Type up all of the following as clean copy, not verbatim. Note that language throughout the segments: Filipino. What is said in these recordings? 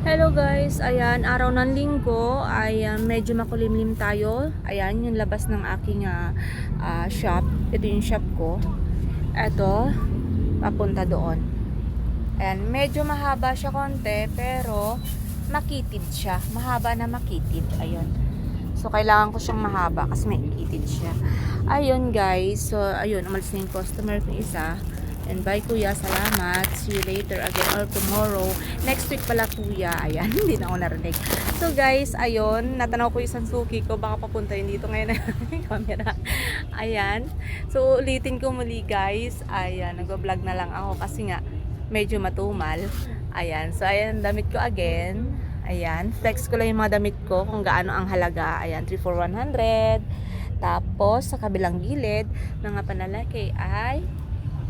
Hello guys, ayan, araw ng linggo, ayan, medyo makulimlim tayo. Ayan, yung labas ng aking shop. Ito yung shop ko. Ito, papunta doon. Ayan, medyo mahaba siya konti, pero makitid siya. Mahaba na makitid, ayun. So, kailangan ko siyang mahaba kasi may kitid siya. Ayun guys, so, ayun, umalis na yung customer ko isa. And bye kuya, salamat. See you later again or tomorrow. Next week pala kuya. Ayan, hindi na ako narinig. So guys, ayun, natanaw ko yung Sansuki ko. Baka papunta yun dito ngayon na yung camera. Ayan. So ulitin ko muli guys. Ayan, nag-vlog na lang ako kasi nga medyo matumal. Ayan, so ayan, damit ko again. Ayan, flex ko lang yung mga damit ko kung gaano ang halaga. Ayan, 3 for 100. Tapos sa kabilang gilid, mga panlalaki ay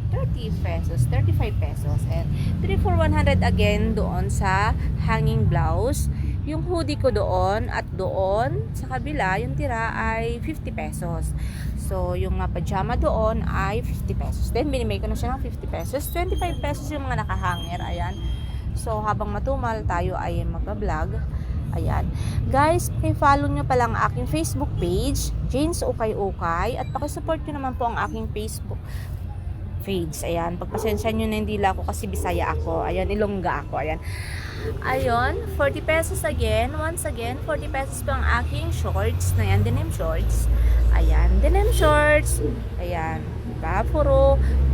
30 pesos, 35 pesos, and 3 for 100 again doon sa hanging blouse. Yung hoodie ko doon at doon sa kabila, yung tira ay 50 pesos. So, yung pajama doon ay 50 pesos. Then, binimay ko na siya ng 50 pesos. 25 pesos yung mga nakahanger. Ayan. So, habang matumal tayo ay magbablog. Ayan. Guys, follow nyo pa lang ang aking Facebook page, Jane's Okay Okay. At pakisupport nyo naman po ang aking Facebook page. Ayan, pagpasensya nyo na hindi lang ako kasi Bisaya ako. Ayan, Ilongga ako. Ayan. Ayun, 40 pesos again. Once again, 40 pesos po ang aking shorts. Na yan, denim shorts. Ayan, denim shorts. Ayan, diba?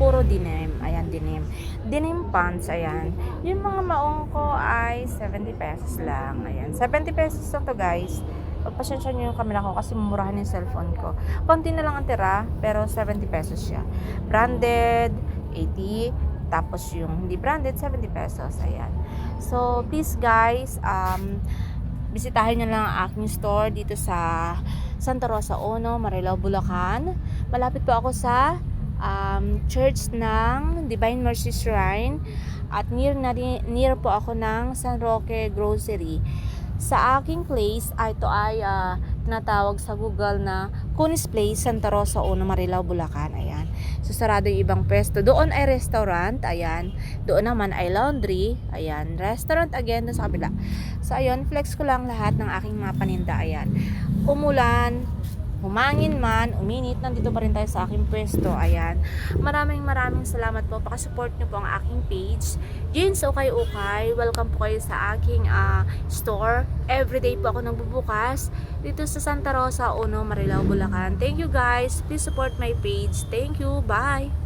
Puro denim. Ayan, denim. Denim pants, ayan. Yung mga maong ko ay 70 pesos lang. Ayan, 70 pesos lang to guys. Pagpasensya nyo yung camera ko kasi mumurahan yung cellphone ko. Konti na lang ang tira, pero 70 pesos siya. Branded, 80. Tapos yung hindi branded, 70 pesos. Ayan. So, please guys, bisitahin nyo lang ang aking store dito sa Santa Rosa Ono, Marilao, Bulacan. Malapit po ako sa church ng Divine Mercy Shrine. At near po ako ng San Roque Grocery. Sa aking place, ito ay tinatawag sa Google na Kunis Place, Santa Rosa Ono, Marilao, Bulacan. Ayan. So, sarado yung ibang pwesto. Doon ay restaurant. Ayan. Doon naman ay laundry. Ayan. Restaurant again doon sa kabila. So, ayun. Flex ko lang lahat ng aking mga paninda. Ayan. Umulan, humangin man, uminit, nandito pa rin tayo sa aking pwesto. Ayan. Maraming salamat po. Pakasupport nyo po ang aking page. Jane's Okay Okay. Welcome po kayo sa aking store. Everyday po ako nagbubukas dito sa Santa Rosa Ono, Marilao, Bulacan. Thank you guys. Please support my page. Thank you. Bye.